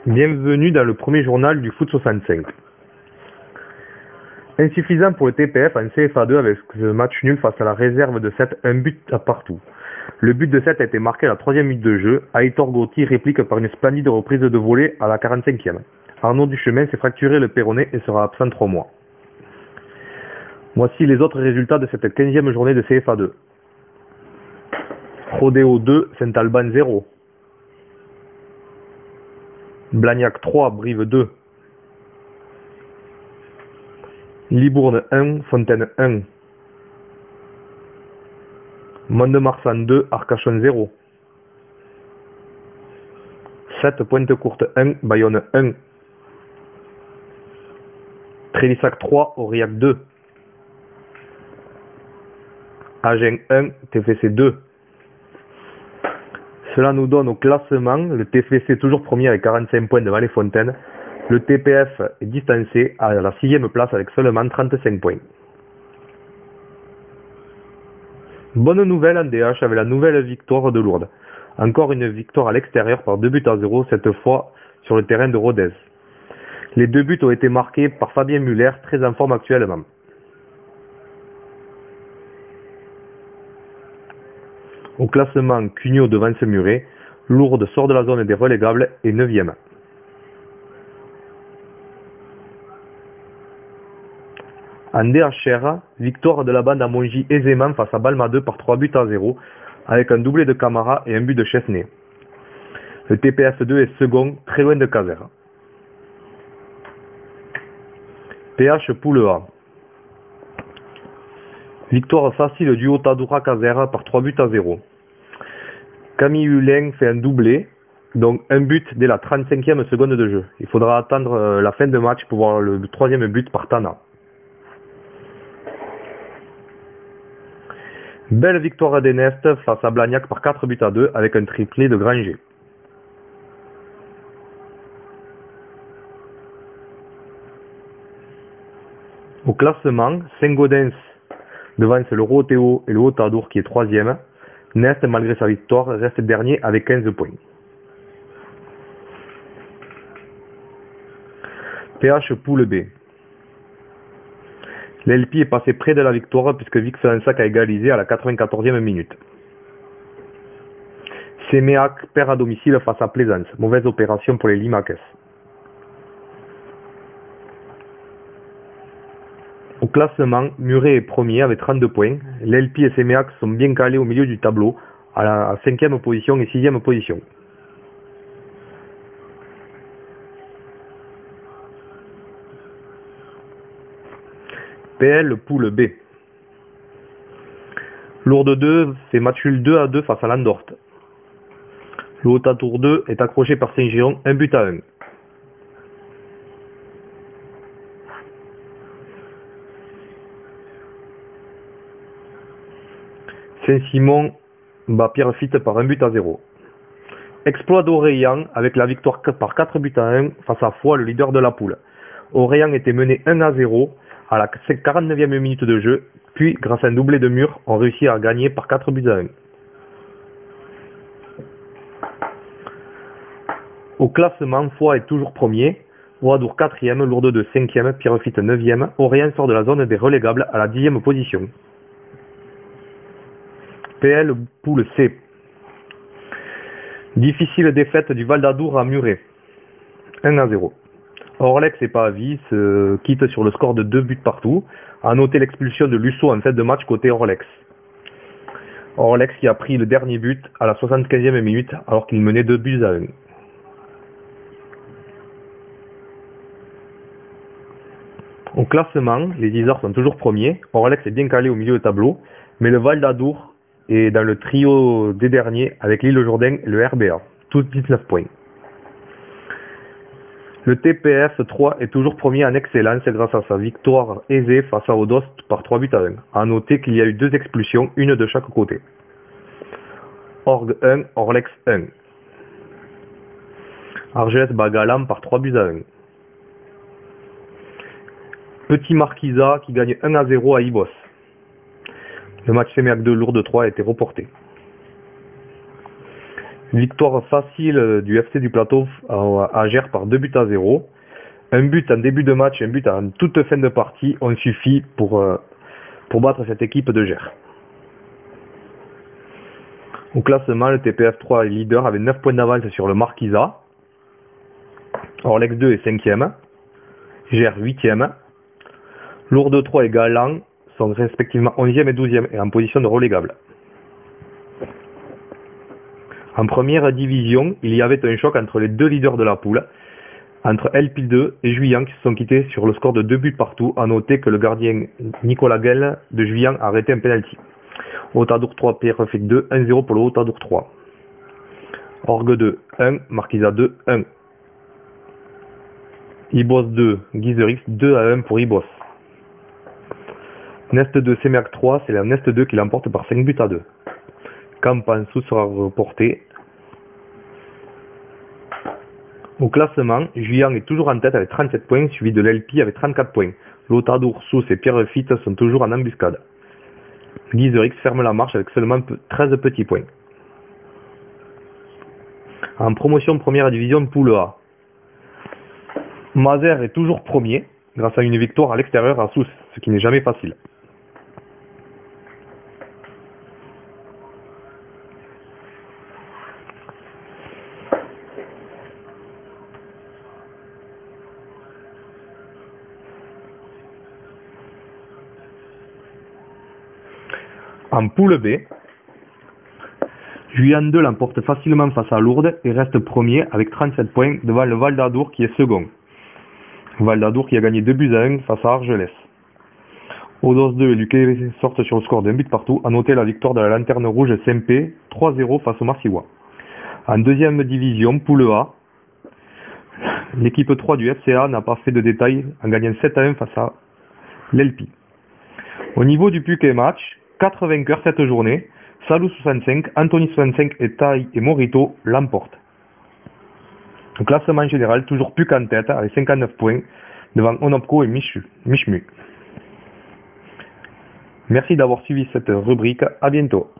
Bienvenue dans le premier journal du foot 65. Insuffisant pour le TPF en CFA2 avec ce match nul face à la réserve de 7, un but à partout. Le but de 7 a été marqué à la 3e minute de jeu. Aitor Gotti réplique par une splendide reprise de volée à la 45e. Arnaud Duchemin s'est fracturé le péroné et sera absent 3 mois. Voici les autres résultats de cette 15e journée de CFA2. Rodéo 2, Saint-Alban 0. Blagnac 3, Brive 2. Libourne 1, Fontaine 1. Mont-de-Marsan 2, Arcachon 0. 7, Pointe-Courte 1, Bayonne 1. Trélissac 3, Aurillac 2. Agen 1, TFC 2. Cela nous donne au classement le TFC toujours premier avec 45 points devant les Fontaines. Le TPF est distancé à la 6e place avec seulement 35 points. Bonne nouvelle en DH avec la nouvelle victoire de Lourdes. Encore une victoire à l'extérieur par 2-0, cette fois sur le terrain de Rodez. Les 2 buts ont été marqués par Fabien Muller, très en forme actuellement. Au classement, Cugnot devant Muret, Lourdes sort de la zone des relégables et 9e. En DHR, victoire de la bande à Mongy aisément face à Balma 2 par 3-0 avec un doublé de Camara et un but de Chesney. Le TPF2 est second, très loin de Caser. PH Poule A. Victoire facile du Haut-Tadoura Caser par 3-0. Camille Hulin fait un doublé, donc un but dès la 35e seconde de jeu. Il faudra attendre la fin de match pour voir le 3e but par Tana. Belle victoire d'Enest face à Blagnac par 4-2 avec un triplé de Granger. Au classement, Saint-Gaudens devance le Rodéo et le Haut-Tadour qui est 3e. Nest, malgré sa victoire, reste dernier avec 15 points. PH Poule B. L'LP est passé près de la victoire puisque Vixensac a égalisé à la 94e minute. Séméac perd à domicile face à Plaisance. Mauvaise opération pour les Limaques. Au classement, Muret est premier avec 32 points. L'LP et Séméac sont bien calés au milieu du tableau, à la 5e position et 6e position. PL Poule B. Lourdes 2 fait match nul 2-2 face à Landort. Le Haut-Tadour 2 est accroché par Saint-Giron 1-1. Saint-Simon bat Pierrefitte par 1-0. Exploit d'Orléans avec la victoire par 4-1 face à Foix, le leader de la poule. Orléans était mené 1-0 à la 49e minute de jeu, puis grâce à un doublé de Mur, on réussit à gagner par 4-1. Au classement, Foix est toujours premier, Ouadour 4e, Lourdes 2 5e, Pierrefitte 9e, Orléans sort de la zone des relégables à la 10e position. PL Poule C. Difficile défaite du Val d'Adour à Muret. 1-0. Orlex et Pavie se quittent sur le score de 2 buts partout. À noter l'expulsion de Lusso en fin de match côté Orlex. Orlex qui a pris le dernier but à la 75e minute alors qu'il menait 2-1. Au classement, les Isards sont toujours premiers. Orlex est bien calé au milieu du tableau, mais le Val d'Adour est dans le trio des derniers avec l'Île Jourdain et le RBA, tous 19 points. Le TPF 3 est toujours premier en excellence grâce à sa victoire aisée face à Odost par 3-1. A noter qu'il y a eu 2 expulsions, une de chaque côté. Orgue 1, Orlex 1. Argelès bat Galam par 3-1. Petit Marquisa qui gagne 1-0 à Ibos. Le match Séméac 2 Lourdes 3 a été reporté. Victoire facile du FC du Plateau à Gers par 2-0. Un but en début de match et un but en toute fin de partie ont suffi pour battre cette équipe de Gers. Au classement, le TPF3 est leader avec 9 points d'avance sur le Marquisat. Orlex 2 est 5e. Gers 8e. Lourdes 3 et Galan sont respectivement 11e et 12e et en position de relégable. En première division, il y avait un choc entre les deux leaders de la poule, entre LP2 et Juillan qui se sont quittés sur le score de 2 buts partout. À noter que le gardien Nicolas Guel de Juillan a arrêté un penalty. Haute-Adour 3, Pierrefitte 2, 1-0 pour le Haute-Adour 3. Orgue 2, 1, Marquisat 2, 1. Ibos 2, Guiserix 2-1 pour Ibos. Nest 2, Séméac 3, c'est la Nest 2 qui l'emporte par 5-2. Campansou sera reporté. Au classement, Juillan est toujours en tête avec 37 points, suivi de l'Elpi avec 34 points. L'Haute-Adour, Sousse et Pierrefitte sont toujours en embuscade. Guiserix ferme la marche avec seulement 13 petits points. En promotion première division poule A, Mazères est toujours premier grâce à une victoire à l'extérieur à Sousse, ce qui n'est jamais facile. En poule B, Juillan 2 l'emporte facilement face à Lourdes et reste premier avec 37 points devant le Val d'Adour qui est second. Val d'Adour qui a gagné 2-1 face à Argelès. Odos 2 et Luquet sortent sur le score d'un but partout. À noter la victoire de la Lanterne Rouge SMP 3-0 face au Massiwa. En deuxième division, poule A, l'équipe 3 du FCA n'a pas fait de détails en gagnant 7-1 face à l'Elpi. Au niveau du Puquet match, 4 vainqueurs cette journée. Salou 65, Anthony 65 et Taï et Morito l'emportent. Au classement général, toujours Puc en tête avec 59 points devant Onopko et Michmu. Merci d'avoir suivi cette rubrique. À bientôt.